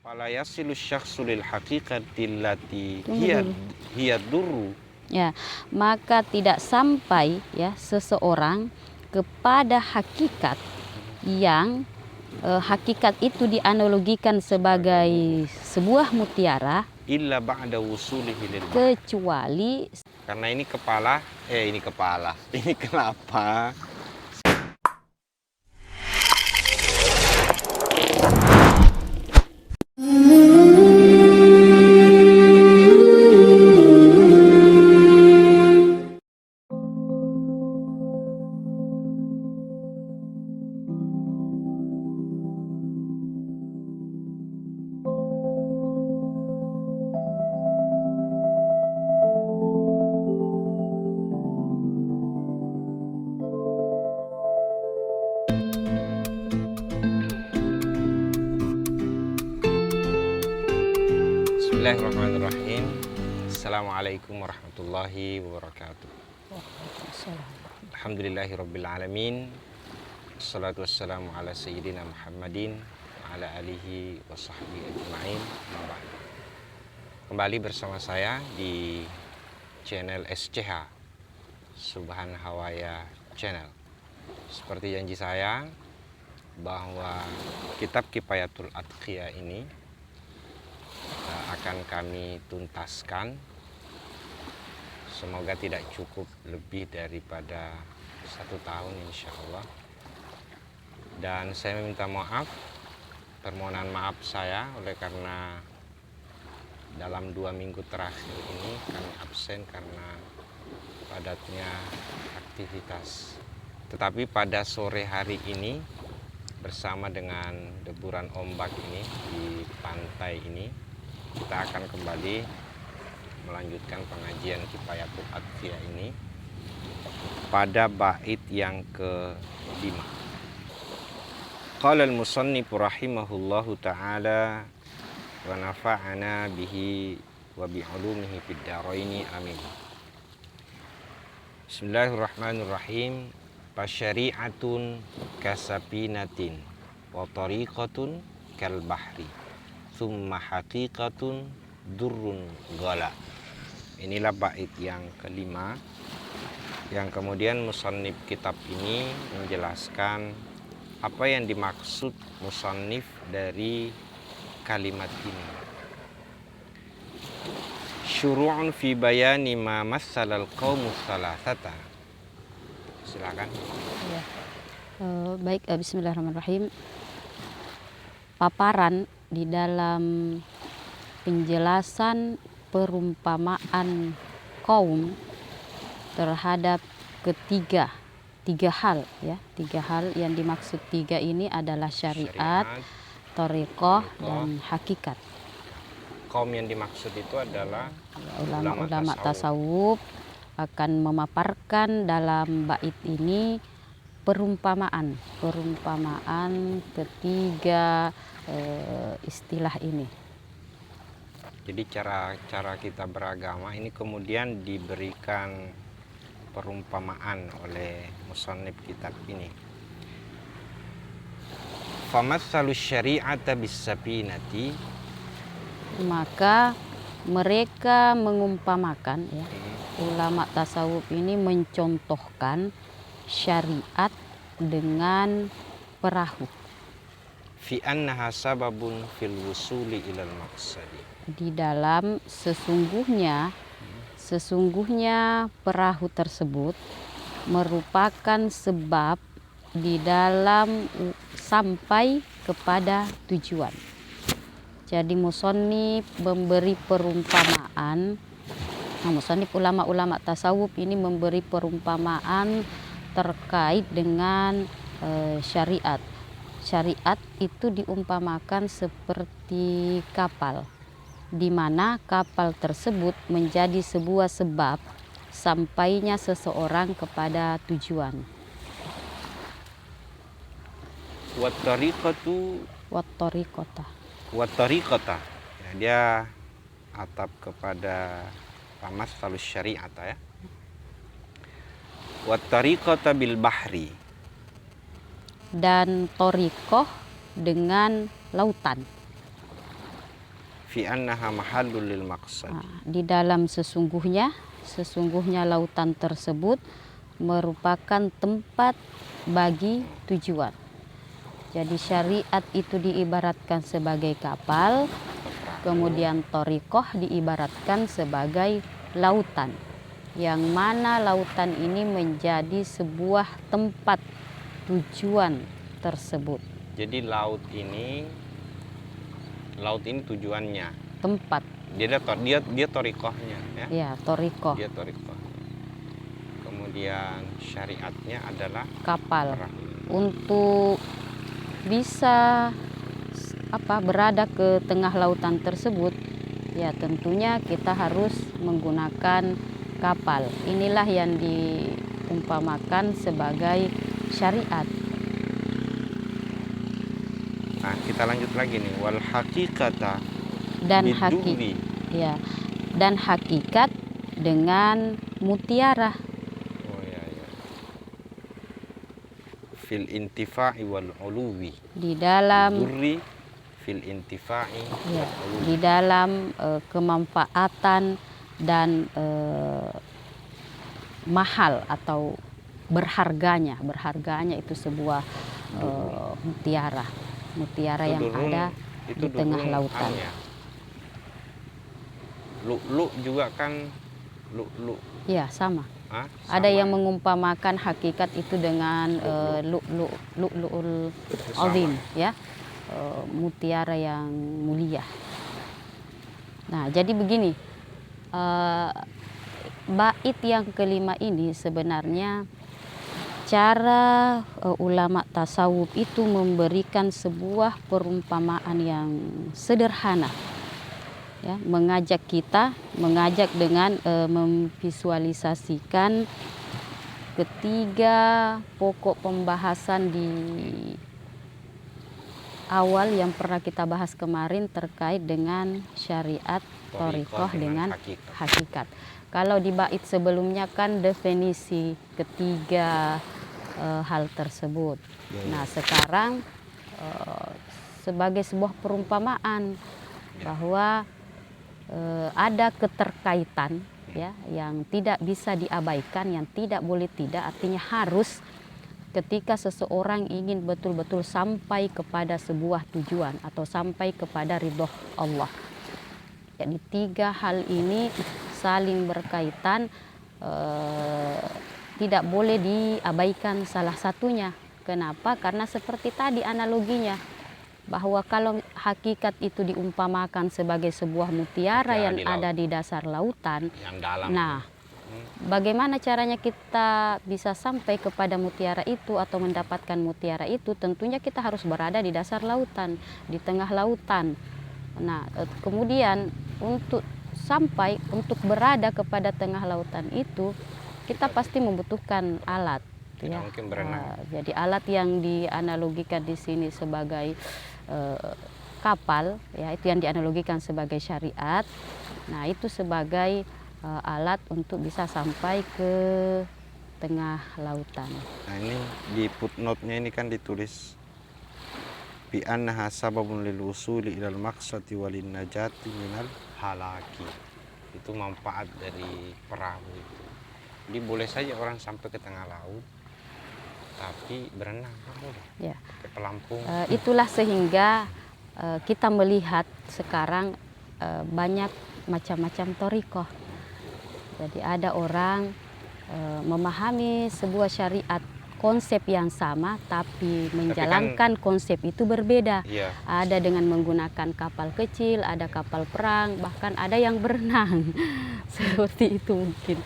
Fala yasilu syakhsu lil haqiqati allati Tunggu hiya durru. Ya, maka tidak sampai ya seseorang kepada hakikat yang hakikat itu dianalogikan sebagai sebuah mutiara Illa ba'da wusulihi lil bahr. kecuali Karena ini kepala, ini kelapa. Bismillahirrahmanirrahim. Assalamualaikum warahmatullahi wabarakatuh. Alhamdulillahirabbil alamin. Wassalatu wassalamu ala sayyidina Muhammadin wa ala alihi wa sahbihi ajma'in. Kembali bersama saya di channel SCH Subhan Hawaya Channel. Seperti janji saya bahwa kitab Kifayatul Atqiyah ini akan kami tuntaskan. Semoga tidak cukup lebih daripada 1 tahun insya Allah. Dan saya meminta maaf, permohonan maaf saya oleh karena dalam 2 minggu terakhir ini kami absen karena padatnya aktivitas. Tetapi pada sore hari ini bersama dengan deburan ombak ini di pantai ini, kita akan kembali melanjutkan pengajian Kifayatul Atqiyah ini pada bait yang ke-5. Qala al-musannif rahimahullahu ta'ala wa nafa'ana bihi wa bi'ulumihi fid dharaini amin. Bismillahirrahmanirrahim. Fasyari'atun kasapinatin wa tariqatun kal bahri summa haqiqatun durrun ghala. Inilah bait yang ke-5 yang kemudian musannif kitab ini menjelaskan apa yang dimaksud musannif dari kalimat ini. Syuru'un fi bayani ma massalal qaumus salasata. Silakan. ya, baik, bismillahirrahmanirrahim. Paparan di dalam penjelasan perumpamaan kaum terhadap tiga hal ya. 3 hal yang dimaksud 3 ini adalah syariat, thariqah, dan hakikat. Kaum yang dimaksud itu adalah Ulama-ulama tasawuf akan memaparkan dalam bait ini perumpamaan ketiga istilah ini. Jadi cara kita beragama ini kemudian diberikan perumpamaan oleh musannif kitab ini. Famatsalus syari'ata bis-sapinati, maka mereka mengumpamakan ya, ulama tasawuf ini mencontohkan syariat dengan perahu. fi annaha sababun fil wusuli ilal maqsadi. Di dalam sesungguhnya perahu tersebut merupakan sebab di dalam sampai kepada tujuan. Jadi musannif memberi perumpamaan, musannif ulama-ulama tasawuf ini memberi perumpamaan terkait dengan syariat. Syariat itu diumpamakan seperti kapal, di mana kapal tersebut menjadi sebuah sebab sampainya seseorang kepada tujuan. Wat tariqatu Wat tariqata. Ya, dia atap kepada famatsalus syari'ata ya. Wat tariqata bil bahri. Dan thariqah dengan lautan. fi annaha mahallul lil maqsad. Di dalam sesungguhnya lautan tersebut merupakan tempat bagi tujuan. Jadi syariat itu diibaratkan sebagai kapal, kemudian thariqah diibaratkan sebagai lautan, yang mana lautan ini menjadi sebuah tempat tujuan tersebut. Jadi laut ini tujuannya Tempat. Dia thariqahnya ya. Ya, thariqah. Dia thariqah. Kemudian syariatnya adalah Kapal. perahu. Untuk bisa berada ke tengah lautan tersebut, ya tentunya kita harus menggunakan kapal. Inilah yang diumpamakan sebagai syariat. Nah, kita lanjut lagi nih, wal haqiqata Dan bidurri. Dan hakikat dengan mutiara. Oh ya. Fil intifa'i wal uluwi. Di dalam Durri fil intifa'i wal uluwi. di dalam kemanfaatan dan mahal atau berharganya itu sebuah mutiara Itu yang durun, ada itu di tengah durun lautan. ya. Lu juga kan lu. Ya, sama. Sama Ada yang ya? mengumpamakan hakikat itu dengan lu'lu'ul azim, ya, mutiara yang mulia. Nah, jadi begini, bait yang kelima ini sebenarnya cara ulama tasawuf itu memberikan sebuah perumpamaan yang sederhana, ya, mengajak dengan memvisualisasikan ketiga pokok pembahasan di awal yang pernah kita bahas kemarin terkait dengan syariat, thariqah dengan hakikat. Kalau di bait sebelumnya kan definisi ketiga hal tersebut. Nah, sekarang sebagai sebuah perumpamaan bahwa ada keterkaitan, ya, yang tidak bisa diabaikan, yang tidak boleh tidak, artinya harus ketika seseorang ingin betul-betul sampai kepada sebuah tujuan atau sampai kepada ridho Allah. Jadi tiga hal ini saling berkaitan, tidak boleh diabaikan salah satunya. Kenapa? Karena seperti tadi analoginya, bahwa kalau hakikat itu diumpamakan sebagai sebuah mutiara yang ada di dasar lautan, yang dalam. Nah, bagaimana caranya kita bisa sampai kepada mutiara itu atau mendapatkan mutiara itu? Tentunya kita harus berada di dasar lautan, di tengah lautan. Nah, kemudian untuk berada kepada tengah lautan itu, kita pasti membutuhkan alat. Tidak mungkin berenang. Jadi alat yang dianalogikan di sini sebagai kapal, ya, itu yang dianalogikan sebagai syariat. Nah, itu sebagai alat untuk bisa sampai ke tengah lautan. Nah, ini di footnote-nya ini kan ditulis bi annaha sababun lil usuli ilal maqsadi walin najati minal halaki. Itu manfaat dari perahu itu. Jadi boleh saja orang sampai ke tengah laut tapi berenang boleh. Ya. Ke pelampung. Itulah sehingga kita melihat sekarang banyak macam-macam thariqah. Jadi ada orang memahami sebuah syariat, konsep yang sama tapi menjalankan konsep itu berbeda. Iya. Ada dengan menggunakan kapal kecil, ada kapal perang, bahkan ada yang berenang. Seperti itu mungkin.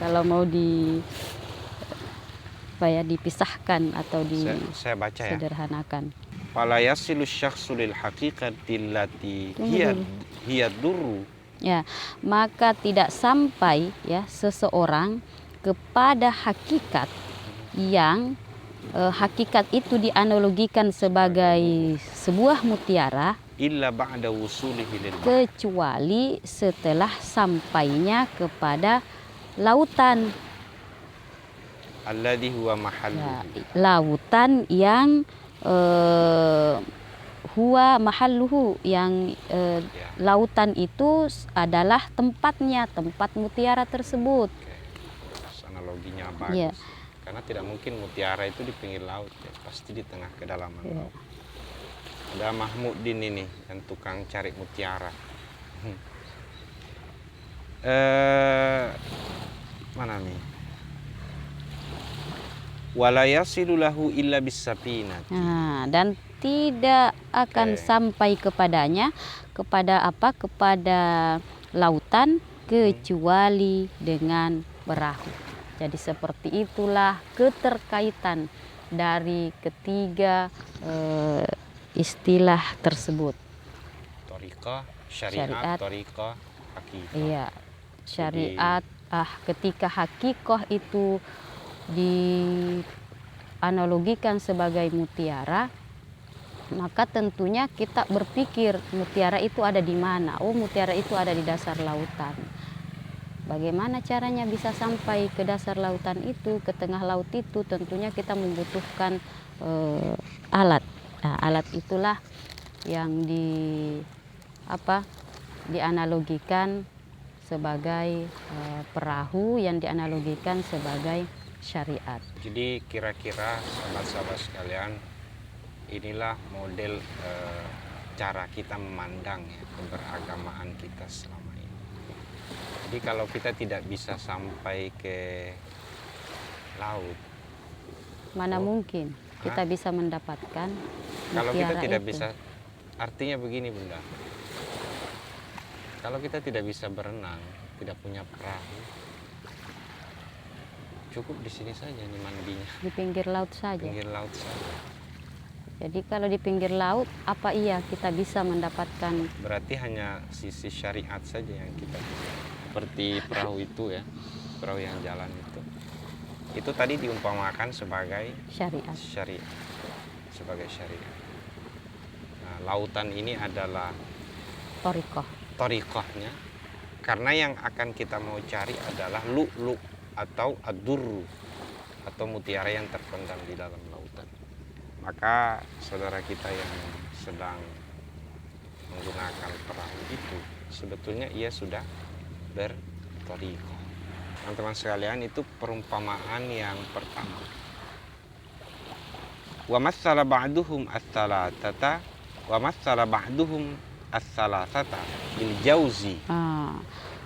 Kalau mau dipisahkan atau saya baca ya. sederhanakan. Fala yasilu syakhsu lil haqiqati allati hiya durru. Ya, maka tidak sampai, ya, seseorang kepada hakikat yang hakikat itu dianalogikan sebagai sebuah mutiara Illa ba'da wusulihi lil kecuali setelah sampainya kepada lautan. alladhi huwa mahalluhu. Ya, lautan yang huwa mahalluhu, yang Ya. lautan itu adalah tempatnya, tempat mutiara tersebut. Oke. Terus analoginya bagus. Iya. Karena tidak mungkin mutiara itu di pinggir laut ya, pasti di tengah kedalaman Iya. laut. Ada Mahmudin ini yang tukang cari mutiara. Mana nih? Wala yasilu lahu illa bisapinati. Nah, dan tidak akan Oke. sampai kepadanya, kepada apa? Kepada lautan kecuali dengan perahu. Jadi seperti itulah keterkaitan dari ketiga istilah tersebut. Thariqah, syariat, Syariat. thariqah, hakikah. Iya, syariat. Ketika hakikoh itu dianalogikan sebagai mutiara, maka tentunya kita berpikir mutiara itu ada di mana. Oh, mutiara itu ada di dasar lautan. Bagaimana caranya bisa sampai ke dasar lautan itu, ke tengah laut itu? Tentunya kita membutuhkan alat. Nah, alat itulah yang dianalogikan sebagai perahu, yang dianalogikan sebagai syariat. Jadi kira-kira sahabat-sahabat sekalian, inilah model cara kita memandang ya, keberagamaan kita selama ini. Jadi kalau kita tidak bisa sampai ke laut, Mana mungkin kita bisa mendapatkan kalau kita mutiara tidak itu. bisa, artinya begini Bunda, kalau kita tidak bisa berenang, tidak punya perahu, cukup di sini saja nih mandinya, Di pinggir laut saja. pinggir laut saja. Jadi kalau di pinggir laut, apa iya kita bisa mendapatkan Berarti hanya sisi syariat saja yang kita bisa. Seperti perahu itu ya, perahu yang jalan itu. Itu tadi diumpamakan sebagai syariat? syariat, sebagai syariat. Nah, lautan ini adalah Thariqah. thariqahnya, karena yang akan kita mau cari adalah lu'lu' atau ad-durru, atau mutiara yang terpendam di dalam lautan. Maka saudara kita yang sedang menggunakan perahu itu, sebetulnya ia sudah berthariqah. Teman-teman sekalian, itu perumpamaan yang pertama. Wa matsala ba'duhum as-salatata wa matsala ba'duhum as-salasata bil jauzi.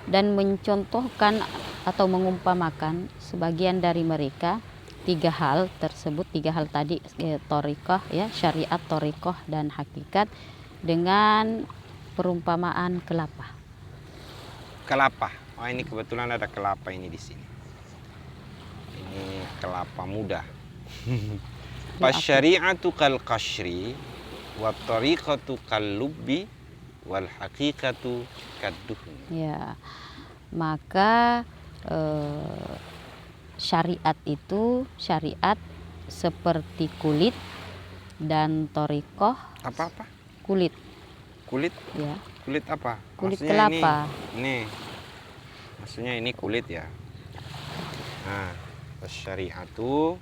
Dan mencontohkan atau mengumpamakan sebagian dari mereka tiga hal tersebut, tiga hal tadi, thariqah ya, syariat, thariqah dan hakikat, dengan perumpamaan kelapa. Kelapa. Oh, ini kebetulan ada kelapa ini di sini. Ini kelapa muda. Fasyari'atu kal qashri wa tariqatu kal lubbi wal haqiqatu kadduhun. Ya, maka syariat itu, syariat seperti kulit, dan thariqah Apa-apa? kulit Kulit? ya, Kulit apa? kulit Maksudnya kelapa. Ini. Maksudnya ini kulit ya. Nah, syariatu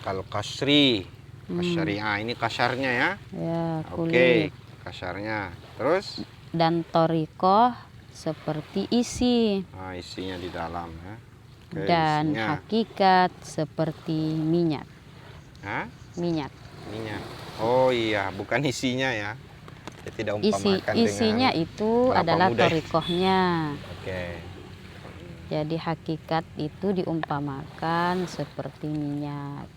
kal qashri. Syariah ini kasarnya ya. Ya, Oke, kulit. kasarnya. Terus Dan thariqah seperti isi, isinya di dalam ya. Oke, dan isinya. hakikat seperti minyak. Hah? Minyak. Minyak. Oh iya, bukan isinya ya. Dia tidak umpamakan Isinya dengan itu kelapa adalah muda. thariqahnya. Oke. Jadi hakikat itu diumpamakan seperti minyak.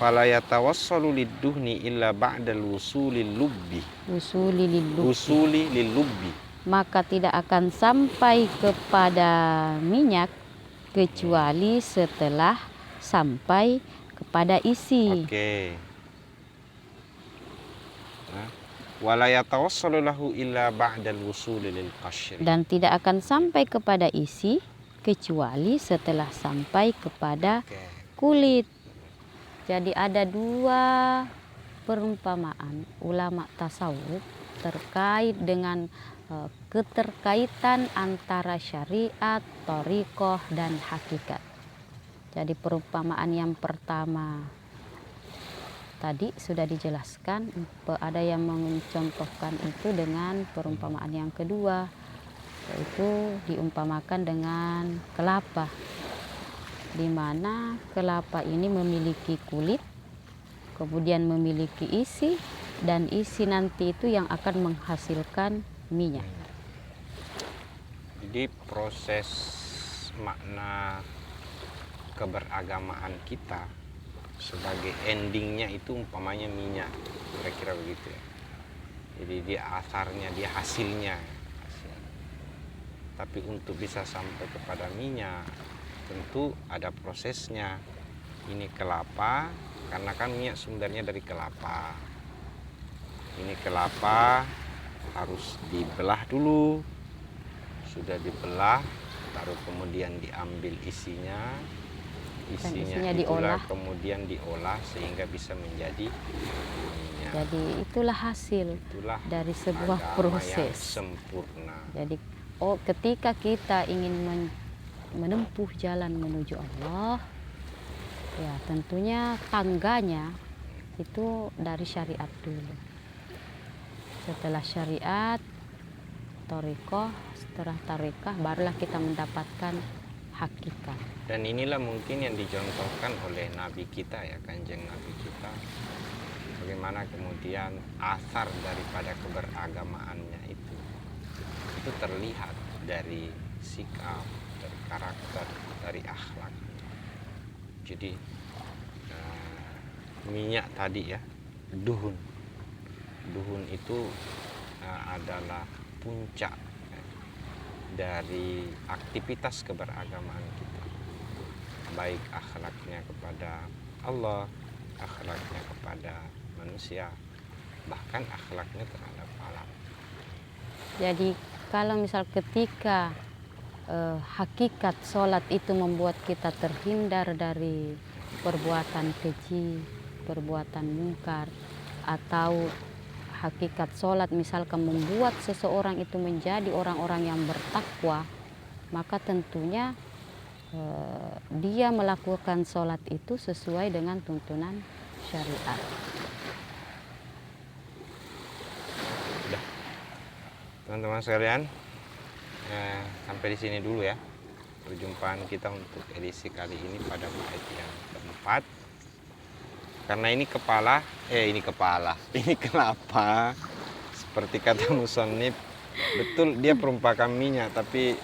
Fala yatawassalu lid-duhni illa ba'dal wusuli lubbi. Usuli lillubi. Usuli lil-lubbi. Maka tidak akan sampai kepada minyak kecuali setelah sampai kepada isi. Oke. Nah, wala yatawassalu lahu illa ba'dal wusuli lil qashri. Dan tidak akan sampai kepada isi kecuali setelah sampai kepada Oke. kulit. Jadi ada dua perumpamaan ulama tasawuf terkait dengan keterkaitan antara syariat, thariqah dan hakikat. Jadi perumpamaan yang pertama tadi sudah dijelaskan, ada yang mencontohkan itu dengan perumpamaan yang kedua, yaitu diumpamakan dengan kelapa, di mana kelapa ini memiliki kulit, kemudian memiliki isi, dan isi nanti itu yang akan menghasilkan minyak. Jadi proses makna keberagamaan kita sebagai endingnya itu umpamanya minyak, kira-kira begitu ya. Jadi dia asarnya, dia hasilnya. Tapi untuk bisa sampai kepada minyak tentu ada prosesnya. Ini kelapa, karena kan minyak sumbernya dari kelapa. Ini kelapa harus dibelah dulu. Sudah dibelah, baru kemudian diambil isinya isinya itulah diolah. kemudian diolah sehingga bisa menjadi minyak. Jadi itulah hasil dari sebuah proses yang sempurna. Jadi ketika kita ingin menempuh jalan menuju Allah, ya tentunya tangganya itu dari syariat dulu. Setelah syariat, thariqah, setelah thariqah barulah kita mendapatkan hakikat. Dan inilah mungkin yang dicontohkan oleh Nabi kita ya, Kanjeng Nabi kita. Bagaimana kemudian asar daripada keberagamaannya itu terlihat dari sikap, dari karakter, dari akhlak. Jadi minyak tadi ya, duhun itu adalah puncak dari aktivitas keberagamaan kita, baik akhlaknya kepada Allah, akhlaknya kepada manusia, bahkan akhlaknya terhadap alam. Jadi kalau misal ketika hakikat sholat itu membuat kita terhindar dari perbuatan keji, perbuatan mungkar, atau hakikat sholat misalkan membuat seseorang itu menjadi orang-orang yang bertakwa, maka tentunya dia melakukan sholat itu sesuai dengan tuntunan syariat. Udah, teman-teman sekalian, sampai di sini dulu ya perjumpaan kita untuk edisi kali ini pada bait yang keempat. Karena ini kelapa, seperti kata musannif, betul dia perumpamaan minyak, tapi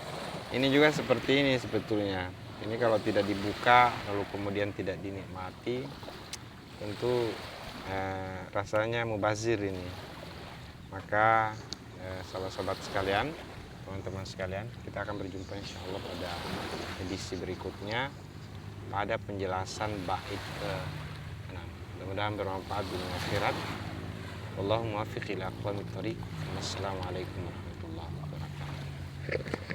ini juga seperti ini sebetulnya. Ini kalau tidak dibuka lalu kemudian tidak dinikmati, tentu rasanya mubazir ini. Maka sahabat-sahabat sekalian, teman-teman sekalian, kita akan berjumpa insya Allah pada edisi berikutnya pada penjelasan bait ke-6. Mudah-mudahan bermanfaat dunia akhirat. Wallahumma muwaffiq ila aqwamit thoriq. Wassalamualaikum warahmatullahi wabarakatuh.